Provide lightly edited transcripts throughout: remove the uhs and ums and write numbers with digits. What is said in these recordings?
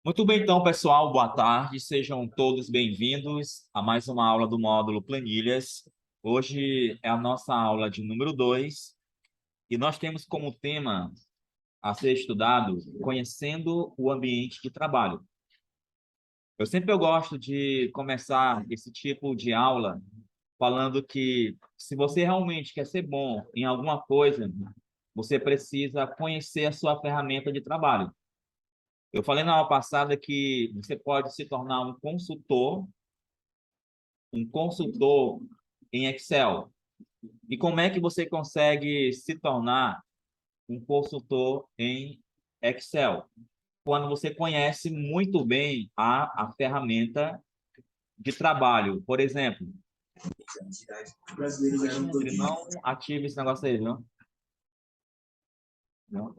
Muito bem, então, pessoal, boa tarde. Sejam todos bem-vindos a mais uma aula do módulo Planilhas. Hoje é a nossa aula de número 2 e nós temos como tema a ser estudado conhecendo o ambiente de trabalho. Eu gosto de começar esse tipo de aula falando que se você realmente quer ser bom em alguma coisa, você precisa conhecer a sua ferramenta de trabalho. Eu falei na aula passada que você pode se tornar um consultor em Excel. E como é que você consegue se tornar um consultor em Excel? Quando você conhece muito bem a ferramenta de trabalho. Por exemplo, Alexandre, não ative esse negócio aí, viu? Não.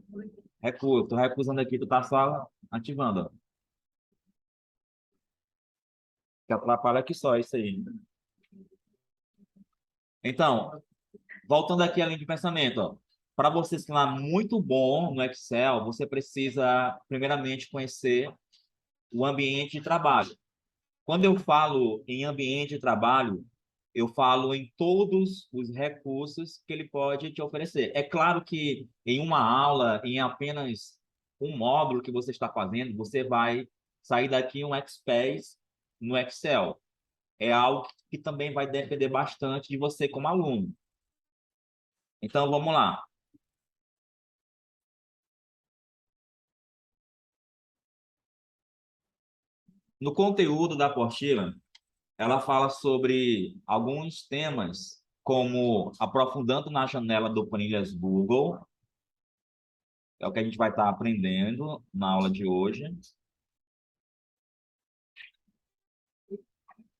Recuo, tô recusando aqui, tu tá só ativando, ó. Que atrapalha aqui só isso aí. Então, voltando aqui à linha de pensamento, ó. Para você se tornar muito bom no Excel, você precisa, primeiramente, conhecer o ambiente de trabalho. Quando eu falo em ambiente de trabalho, eu falo em todos os recursos que ele pode te oferecer. É claro que em uma aula, em apenas um módulo que você está fazendo, você vai sair daqui um expert no Excel. É algo que também vai depender bastante de você como aluno. Então, vamos lá. No conteúdo da apostila, ela fala sobre alguns temas, como aprofundando na janela do Planilhas Google, é o que a gente vai estar aprendendo na aula de hoje.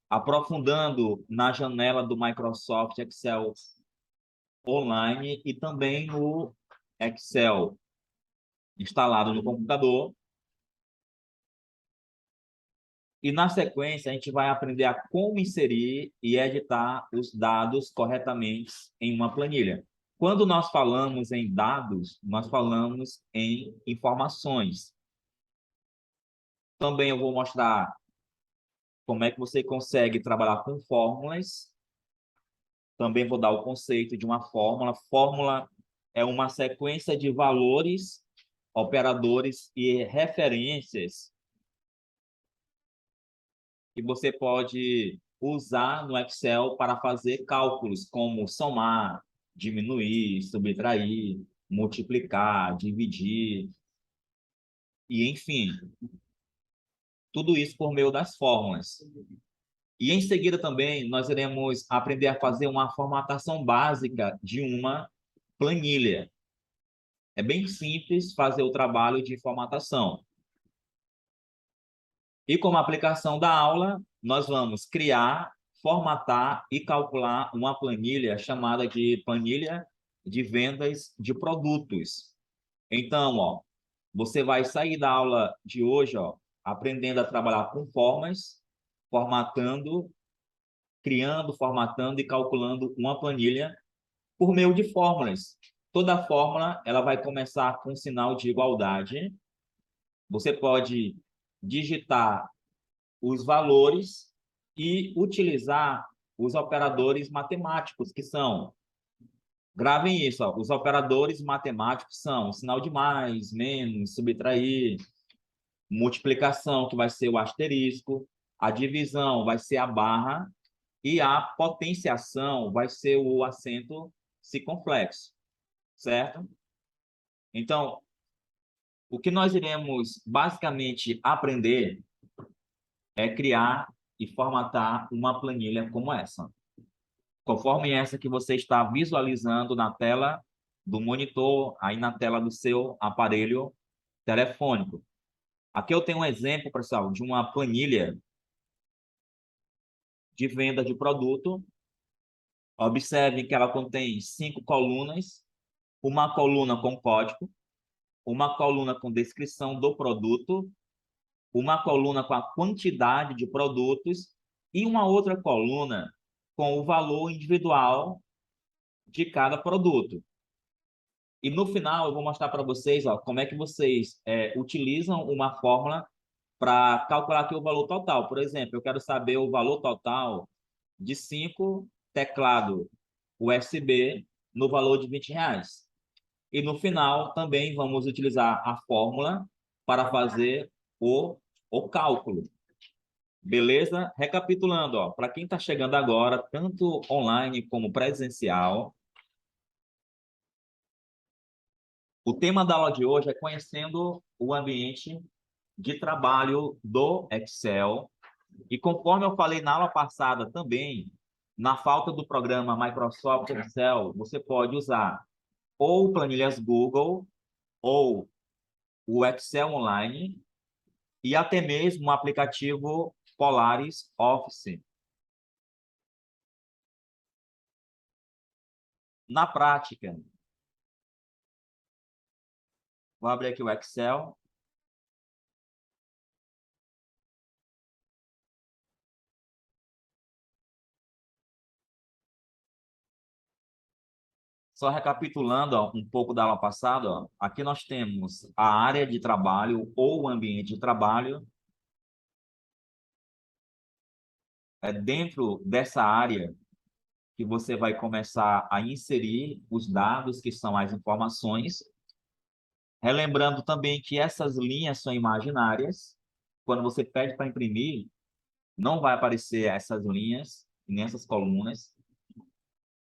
Aprofundando na janela do Microsoft Excel Online e também no Excel instalado no computador. E na sequência, a gente vai aprender a como inserir e editar os dados corretamente em uma planilha. Quando nós falamos em dados, nós falamos em informações. Também eu vou mostrar como é que você consegue trabalhar com fórmulas. Também vou dar o conceito de uma fórmula. Fórmula é uma sequência de valores, operadores e referências que você pode usar no Excel para fazer cálculos como somar, diminuir, subtrair, multiplicar, dividir, e enfim, tudo isso por meio das fórmulas. E em seguida também nós iremos aprender a fazer uma formatação básica de uma planilha. É bem simples fazer o trabalho de formatação. E como aplicação da aula, nós vamos criar, formatar e calcular uma planilha chamada de planilha de vendas de produtos. Então, ó, você vai sair da aula de hoje, ó, aprendendo a trabalhar com formas, formatando, criando, formatando e calculando uma planilha por meio de fórmulas. Toda fórmula, ela vai começar com um sinal de igualdade. Você pode digitar os valores e utilizar os operadores matemáticos, que são, gravem isso, ó, os operadores matemáticos são sinal de mais, menos, subtrair, multiplicação, que vai ser o asterisco, a divisão vai ser a barra e a potenciação vai ser o acento circunflexo, certo? Então, o que nós iremos basicamente aprender é criar e formatar uma planilha como essa. Conforme essa que você está visualizando na tela do monitor, aí na tela do seu aparelho telefônico. Aqui eu tenho um exemplo, pessoal, de uma planilha de venda de produto. Observe que ela contém 5 colunas, uma coluna com código, uma coluna com descrição do produto, uma coluna com a quantidade de produtos e uma outra coluna com o valor individual de cada produto. E no final eu vou mostrar para vocês, ó, como é que vocês utilizam uma fórmula para calcular aqui o valor total. Por exemplo, eu quero saber o valor total de 5 teclados USB no valor de R$ 20. E no final também vamos utilizar a fórmula para fazer o cálculo. Beleza? Recapitulando, ó, para quem está chegando agora, tanto online como presencial, o tema da aula de hoje é conhecendo o ambiente de trabalho do Excel. E conforme eu falei na aula passada também, na falta do programa Microsoft Excel, você pode usar ou planilhas Google, ou o Excel Online, e até mesmo o aplicativo Polaris Office. Na prática, vou abrir aqui o Excel. Só recapitulando, ó, um pouco da aula passada, ó, aqui nós temos a área de trabalho ou o ambiente de trabalho. É dentro dessa área que você vai começar a inserir os dados, que são as informações. Relembrando também que essas linhas são imaginárias. Quando você pede para imprimir, não vai aparecer essas linhas, nem essas colunas.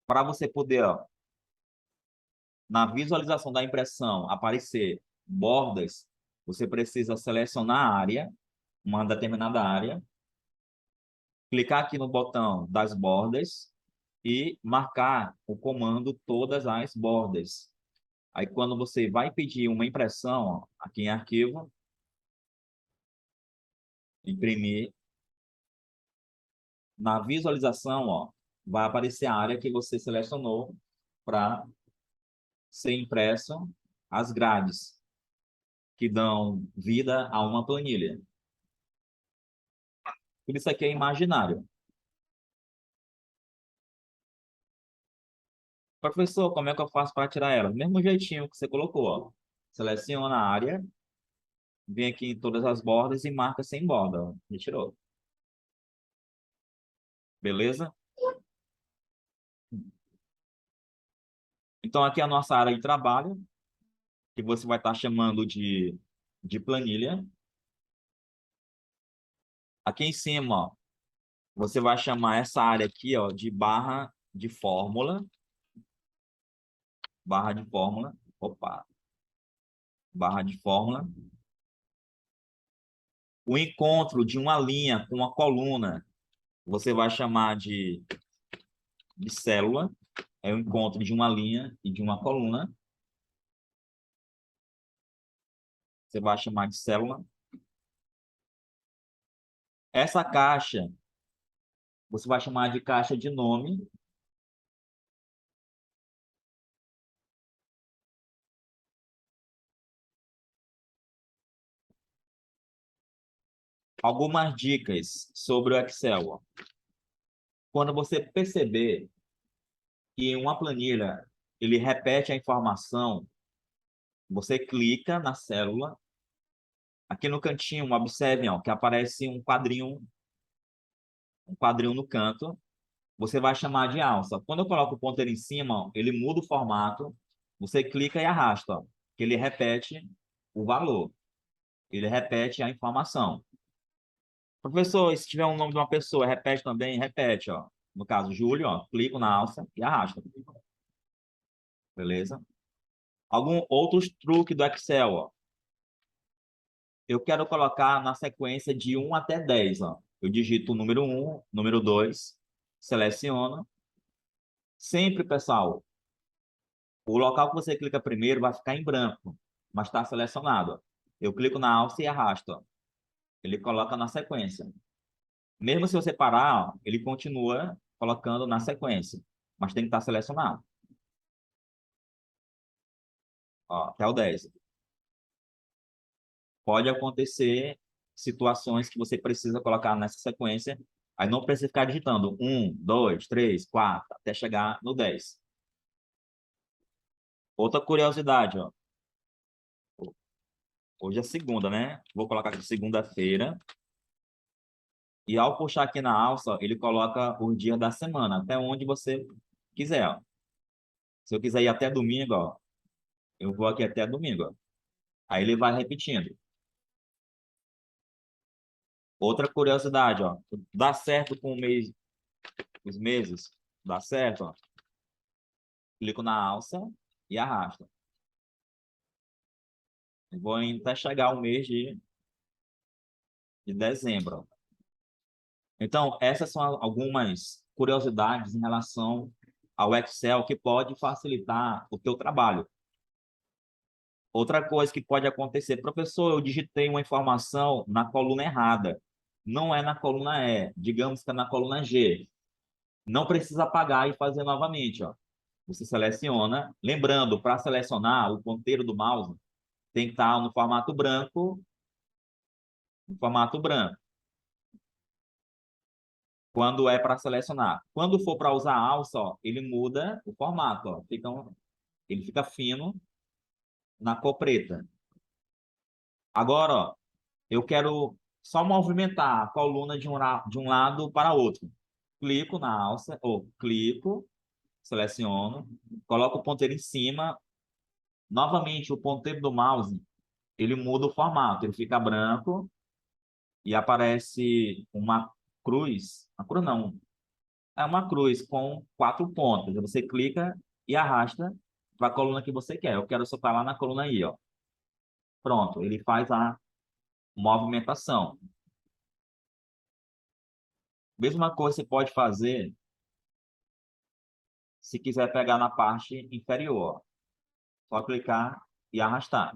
Para você poder, ó, na visualização da impressão, aparecer bordas, você precisa selecionar a área, uma determinada área, clicar aqui no botão das bordas e marcar o comando todas as bordas. Aí, quando você vai pedir uma impressão, ó, aqui em arquivo, imprimir, na visualização, ó, vai aparecer a área que você selecionou para ser impresso as grades que dão vida a uma planilha. Tudo isso aqui é imaginário. Professor, como é que eu faço para tirar ela? Do mesmo jeitinho que você colocou, ó. Seleciona a área, vem aqui em todas as bordas e marca sem borda, ó. Retirou. Beleza? Então, aqui é a nossa área de trabalho, que você vai estar chamando de planilha. Aqui em cima, ó, você vai chamar essa área aqui, ó, de barra de fórmula. Barra de fórmula. Opa. Barra de fórmula. O encontro de uma linha com uma coluna, você vai chamar de célula. É o encontro de uma linha e de uma coluna. Você vai chamar de célula. Essa caixa, você vai chamar de caixa de nome. Algumas dicas sobre o Excel. Quando você perceber que em uma planilha ele repete a informação, você clica na célula. Aqui no cantinho, observem, ó, que aparece um quadrinho no canto. Você vai chamar de alça. Quando eu coloco o ponteiro em cima, ó, ele muda o formato. Você clica e arrasta, ó, que ele repete o valor. Ele repete a informação. Professor, e se tiver um nome de uma pessoa, repete também? Repete, ó. No caso, Júlio, ó, clico na alça e arrasta. Beleza? Algum outros truques do Excel, ó. Eu quero colocar na sequência de 1 até 10, ó. Eu digito o número 1, número 2, seleciono. Sempre, pessoal, o local que você clica primeiro vai ficar em branco, mas está selecionado, ó. Eu clico na alça e arrasto, ó. Ele coloca na sequência. Mesmo se você parar, ó, ele continua colocando na sequência, mas tem que estar selecionado. Ó, até o 10. Pode acontecer situações que você precisa colocar nessa sequência, aí não precisa ficar digitando 1, 2, 3, 4, até chegar no 10. Outra curiosidade, ó. Hoje é segunda, né? Vou colocar aqui segunda-feira. E ao puxar aqui na alça, ele coloca os dias da semana, até onde você quiser, ó. Se eu quiser ir até domingo, ó, eu vou aqui até domingo, ó. Aí ele vai repetindo. Outra curiosidade, ó. Dá certo com o mês, os meses? Dá certo, ó. Clico na alça e arrasto. Vou até chegar o mês de dezembro, ó. Então, essas são algumas curiosidades em relação ao Excel que pode facilitar o teu trabalho. Outra coisa que pode acontecer, professor, eu digitei uma informação na coluna errada. Não é na coluna E, digamos que é na coluna G. Não precisa apagar e fazer novamente, ó. Você seleciona, lembrando, para selecionar o ponteiro do mouse tem que estar no formato branco, no formato branco. Quando é para selecionar. Quando for para usar alça, ó, ele muda o formato, ó. Ele fica fino na cor preta. Agora, ó, eu quero só movimentar a coluna de um lado para outro. Clico na alça, ou clico, seleciono, coloco o ponteiro em cima. Novamente, o ponteiro do mouse, ele muda o formato. Ele fica branco e aparece uma cruz não, é uma cruz com 4 pontas. Você clica e arrasta para a coluna que você quer. Eu quero soltar lá na coluna I, ó. Pronto, ele faz a movimentação. Mesma coisa você pode fazer se quiser pegar na parte inferior, ó. Só clicar e arrastar.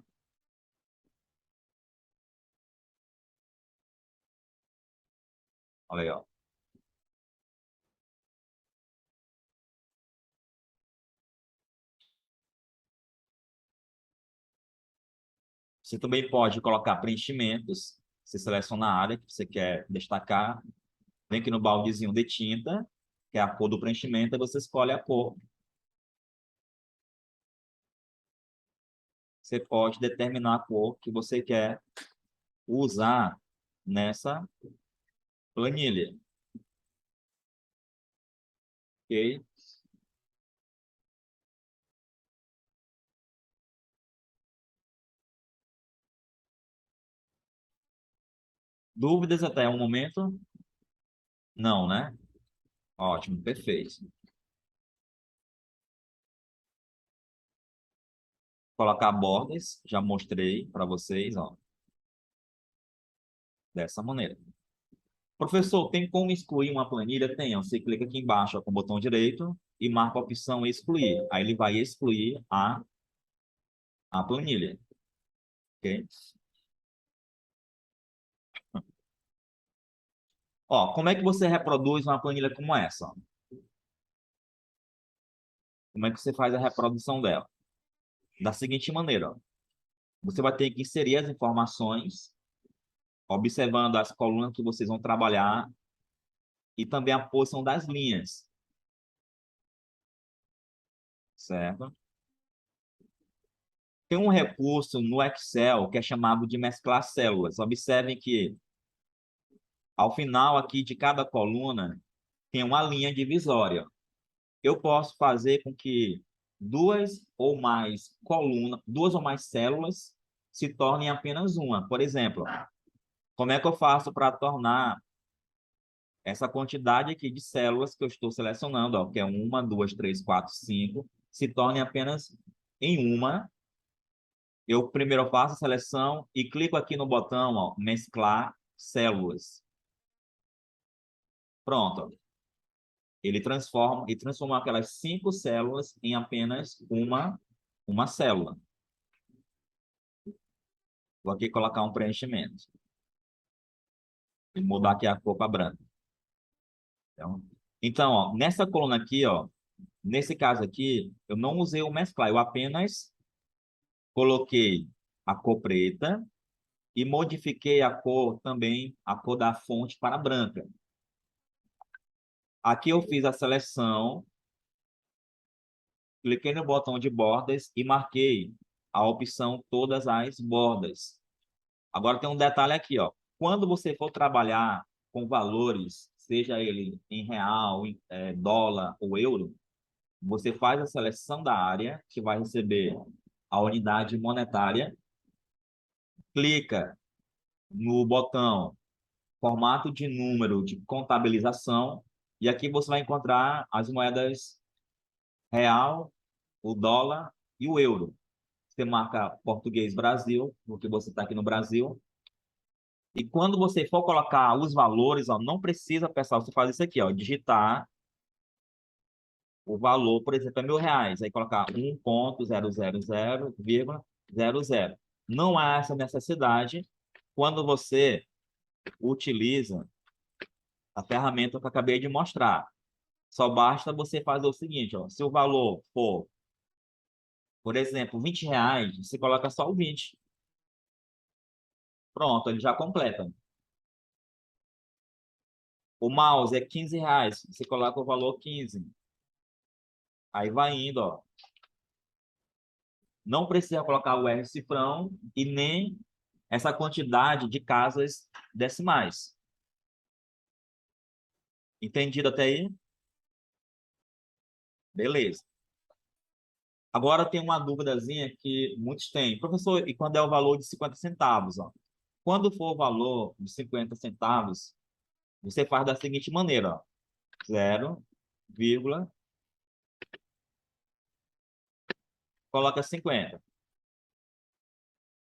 Olha aí, ó. Você também pode colocar preenchimentos. Você seleciona a área que você quer destacar. Vem aqui no baldezinho de tinta, que é a cor do preenchimento, e você escolhe a cor. Você pode determinar a cor que você quer usar nessa planilha. Ok? Dúvidas até o momento? Não, né? Ótimo, perfeito. Colocar bordas, já mostrei para vocês, ó, dessa maneira. Professor, tem como excluir uma planilha? Tem. Você clica aqui embaixo ó, com o botão direito e marca a opção excluir. Aí ele vai excluir a planilha. Ok? Ó, como é que você reproduz uma planilha como essa? Como é que você faz a reprodução dela? Da seguinte maneira, ó. Você vai ter que inserir as informações, observando as colunas que vocês vão trabalhar e também a posição das linhas, certo? Tem um recurso no Excel que é chamado de mesclar células. Observem que ao final aqui de cada coluna tem uma linha divisória. Eu posso fazer com que duas ou mais células se tornem apenas uma. Por exemplo, como é que eu faço para tornar essa quantidade aqui de células que eu estou selecionando, ó, que é uma, duas, três, quatro, cinco, se torne apenas em uma. Eu primeiro faço a seleção e clico aqui no botão, ó, mesclar células. Pronto. Ele transforma aquelas 5 células em apenas uma célula. Vou aqui colocar um preenchimento. E mudar aqui a cor para branca. Então, ó, nessa coluna aqui, ó, nesse caso aqui, eu não usei o mesclar, eu apenas coloquei a cor preta e modifiquei a cor também, a cor da fonte para branca. Aqui eu fiz a seleção, cliquei no botão de bordas e marquei a opção todas as bordas. Agora tem um detalhe aqui, ó. Quando você for trabalhar com valores, seja ele em real, em dólar ou euro, você faz a seleção da área que vai receber a unidade monetária, clica no botão formato de número de contabilização e aqui você vai encontrar as moedas real, o dólar e o euro. Você marca português Brasil, porque você está aqui no Brasil. E quando você for colocar os valores, ó, não precisa, pessoal, você faz isso aqui, ó, digitar o valor, por exemplo, é R$ 1.000. Aí colocar 1.000,00. Não há essa necessidade quando você utiliza a ferramenta que eu acabei de mostrar. Só basta você fazer o seguinte, ó, se o valor for, por exemplo, R$ 20, você coloca só o 20. Pronto, ele já completa. O mouse é R$ 15, você coloca o valor 15. Aí vai indo, ó. Não precisa colocar o R cifrão e nem essa quantidade de casas decimais. Entendido até aí? Beleza. Agora tem uma duvidazinha que muitos têm. Professor, e quando é o valor de 50 centavos? Ó? Quando for o valor de 50 centavos, você faz da seguinte maneira, ó. 0, vírgula, coloca 50,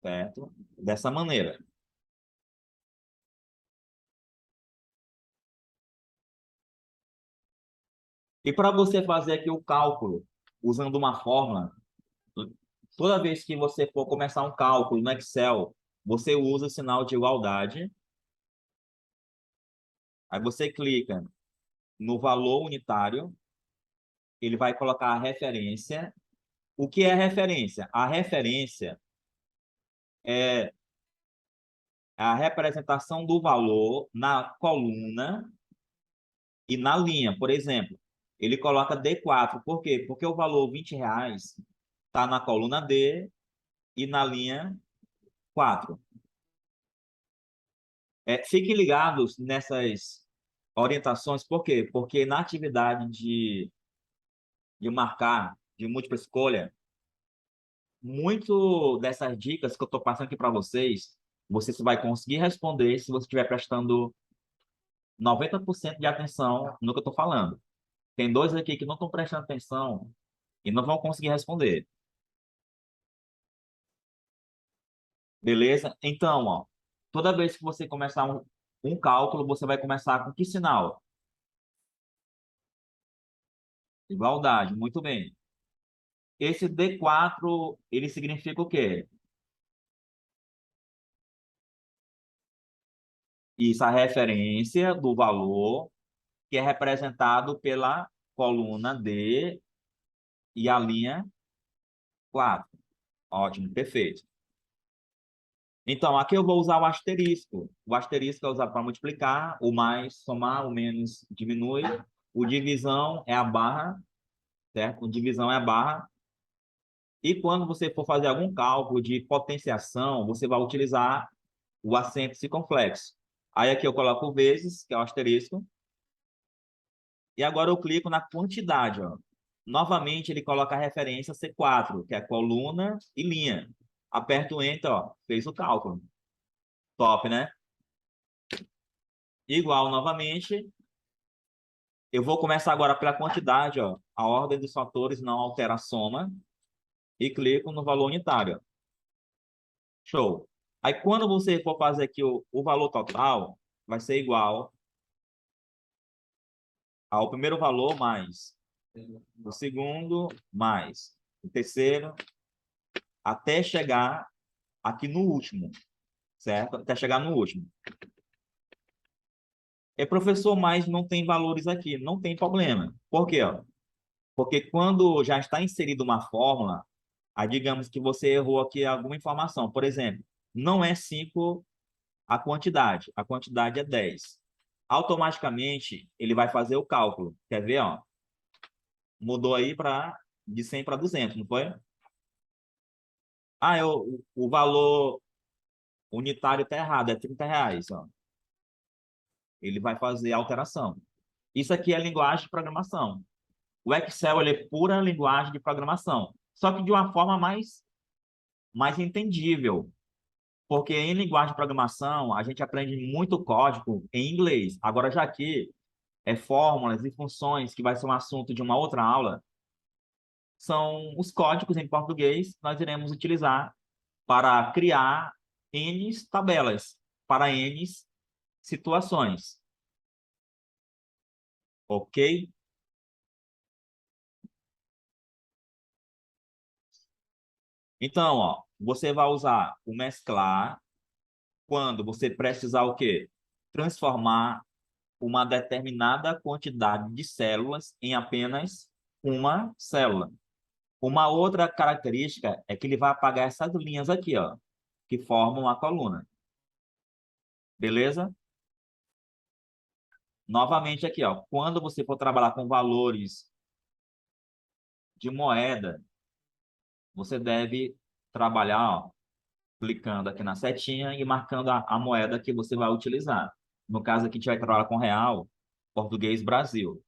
certo? Dessa maneira. E para você fazer aqui o cálculo, usando uma fórmula, toda vez que você for começar um cálculo no Excel, você usa o sinal de igualdade. Aí você clica no valor unitário, ele vai colocar a referência. O que é referência? A referência é a representação do valor na coluna e na linha. Por exemplo, ele coloca D4. Por quê? Porque o valor R$ 20 está na coluna D e na linha 4. Fiquem ligados nessas orientações. Por quê? Porque na atividade de marcar de múltipla escolha, muito dessas dicas que eu estou passando aqui para vocês, você só vai conseguir responder se você estiver prestando 90% de atenção no que eu estou falando. Tem dois aqui que não estão prestando atenção e não vão conseguir responder. Beleza? Então, ó, toda vez que você começar um cálculo, você vai começar com que sinal? Igualdade, muito bem. Esse D4, ele significa o quê? Isso, a referência do valor que é representado pela coluna D e a linha 4. Ótimo, perfeito. Então, aqui eu vou usar o asterisco. O asterisco é usado para multiplicar, o mais somar, o menos diminui. O divisão é a barra, certo? O divisão é a barra. E quando você for fazer algum cálculo de potenciação, você vai utilizar o acento circunflexo. Aí aqui eu coloco vezes, que é o asterisco. E agora eu clico na quantidade, ó. Novamente, ele coloca a referência C4, que é coluna e linha. Aperto o Enter, ó, fez o cálculo. Top, né? Igual novamente. Eu vou começar agora pela quantidade, ó. A ordem dos fatores não altera a soma. E clico no valor unitário. Show. Aí, quando você for fazer aqui o valor total, vai ser igual ao primeiro valor mais o segundo mais o terceiro, até chegar aqui no último, certo? Até chegar no último. Professor, mas não tem valores aqui. Não tem problema. Por quê? Ó? Porque quando já está inserida uma fórmula, aí digamos que você errou aqui alguma informação. Por exemplo, não é 5 a quantidade é 10. Automaticamente, ele vai fazer o cálculo. Quer ver? Ó? Mudou aí de 100 para 200, não foi? O valor Unitário tá errado, é R$ 30, ó. Ele vai fazer a alteração. Isso aqui é linguagem de programação. O Excel, ele é pura linguagem de programação, só que de uma forma mais entendível. Porque em linguagem de programação, a gente aprende muito código em inglês. Agora, já aqui é fórmulas e funções, que vai ser um assunto de uma outra aula, são os códigos em português que nós iremos utilizar para criar N tabelas, para N situações. Ok? Então, ó, você vai usar o mesclar quando você precisar o quê? Transformar uma determinada quantidade de células em apenas uma célula. Uma outra característica é que ele vai apagar essas linhas aqui, ó, que formam a coluna. Beleza? Novamente aqui, ó, quando você for trabalhar com valores de moeda, você deve trabalhar, ó, clicando aqui na setinha e marcando a moeda que você vai utilizar. No caso aqui, a gente vai trabalhar com real, português, Brasil.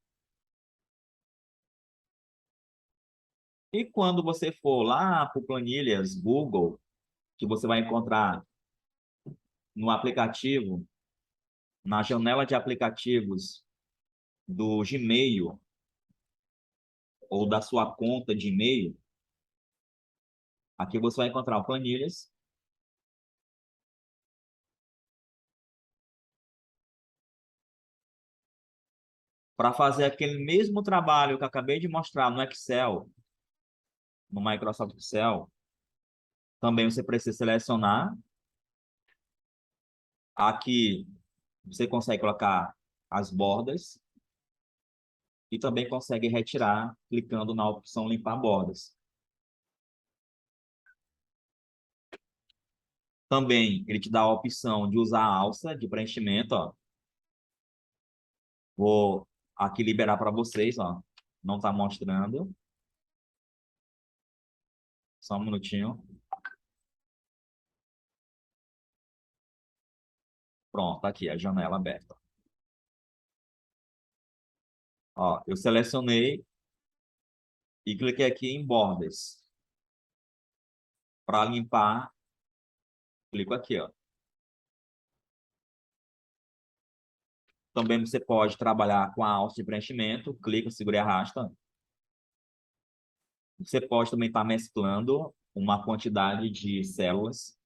E quando você for lá para planilhas Google, que você vai encontrar no aplicativo, na janela de aplicativos do Gmail ou da sua conta de e-mail, aqui você vai encontrar o planilhas. Para fazer aquele mesmo trabalho que eu acabei de mostrar no Excel, no Microsoft Excel, também você precisa selecionar. Aqui você consegue colocar as bordas e também consegue retirar clicando na opção limpar bordas. Também ele te dá a opção de usar a alça de preenchimento, ó. Vou aqui liberar para vocês, ó. Não está mostrando. Só um minutinho. Pronto, tá aqui a janela aberta. Ó, eu selecionei e cliquei aqui em bordas. Para limpar, clico aqui, ó. Também você pode trabalhar com a alça de preenchimento, clica, segura e arrasta. Você pode também estar mesclando uma quantidade de células.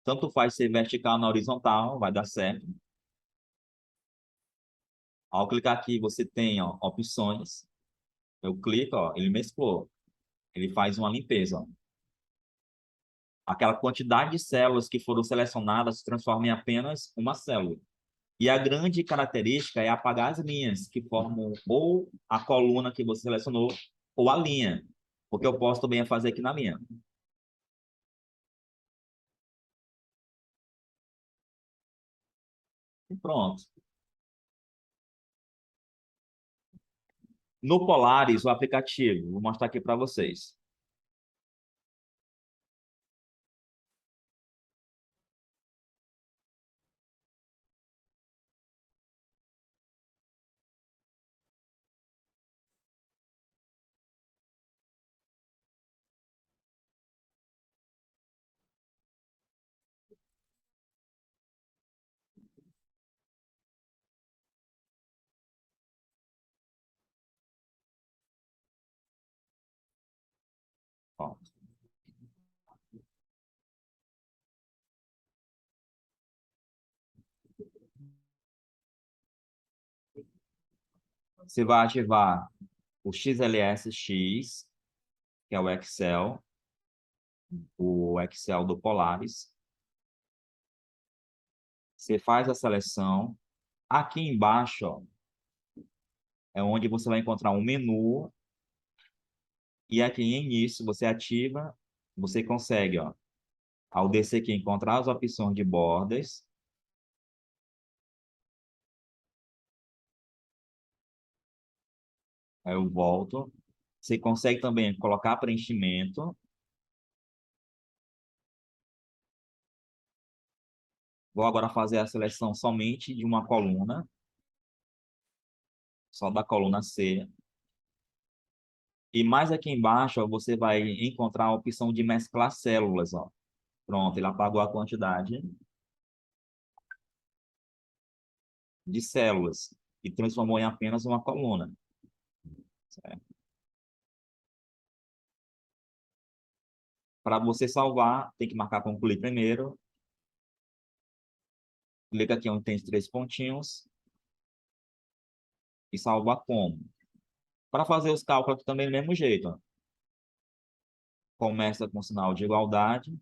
Tanto faz ser vertical na horizontal, vai dar certo. Ao clicar aqui, você tem, ó, opções. Eu clico, ó, ele mesclou. Ele faz uma limpeza, ó. Aquela quantidade de células que foram selecionadas se transforma em apenas uma célula. E a grande característica é apagar as linhas que formam ou a coluna que você selecionou ou a linha, porque eu posso também fazer aqui na linha. E pronto. No Polaris, o aplicativo, vou mostrar aqui para vocês. Ó, você vai ativar o XLSX, que é o Excel do Polaris. Você faz a seleção. Aqui embaixo, ó, é onde você vai encontrar um menu. E aqui em início, você ativa, você consegue, ó, ao descer aqui, encontrar as opções de bordas. Aí eu volto. Você consegue também colocar preenchimento. Vou agora fazer a seleção somente de uma coluna, só da coluna C. E mais aqui embaixo, ó, você vai encontrar a opção de mesclar células, ó. Pronto, ele apagou a quantidade de células e transformou em apenas uma coluna. Para você salvar, tem que marcar concluir primeiro. Clica aqui onde tem os três pontinhos e salva como. Para fazer os cálculos também do mesmo jeito, ó. Começa com sinal de igualdade.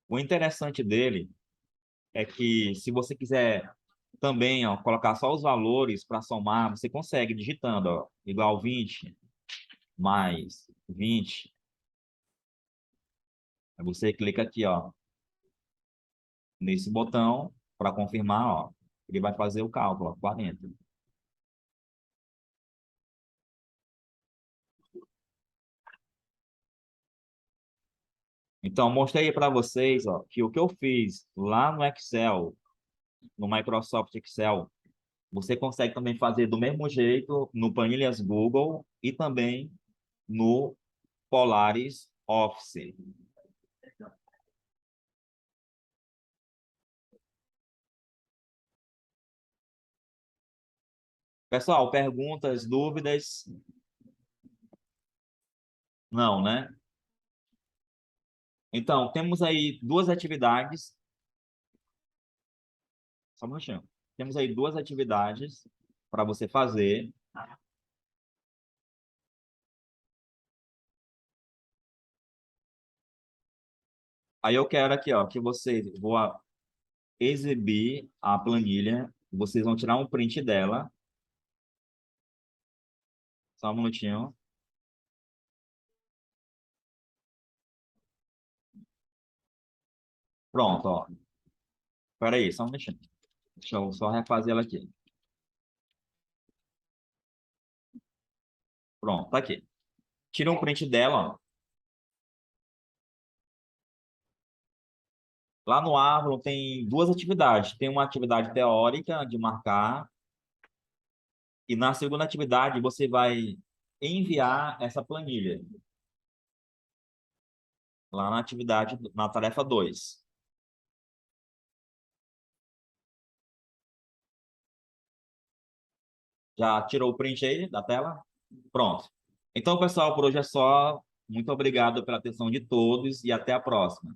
O interessante dele é que se você quiser também, ó, colocar só os valores para somar, você consegue digitando, ó, igual 20 mais 20. Aí você clica aqui, ó, nesse botão para confirmar, ó, ele vai fazer o cálculo, ó, 40. Então, mostrei para vocês, ó, que o que eu fiz lá no Excel, no Microsoft Excel, você consegue também fazer do mesmo jeito no Planilhas Google e também no Polaris Office. Pessoal, perguntas, dúvidas? Não, né? Então, temos aí duas atividades. Só um minutinho. Temos aí duas atividades para você fazer. Aí eu quero aqui, ó, que vocês vou exibir a planilha. Vocês vão tirar um print dela. Só um minutinho. Pronto, ó. Espera aí, só um minutinho. Deixa eu só refazer ela aqui. Pronto, tá aqui. Tira um print dela, ó. Lá no Avro tem duas atividades. Tem uma atividade teórica de marcar. E na segunda atividade você vai enviar essa planilha. Lá na atividade, na tarefa 2. Já tirou o print aí da tela? Pronto. Então, pessoal, por hoje é só. Muito obrigado pela atenção de todos e até a próxima.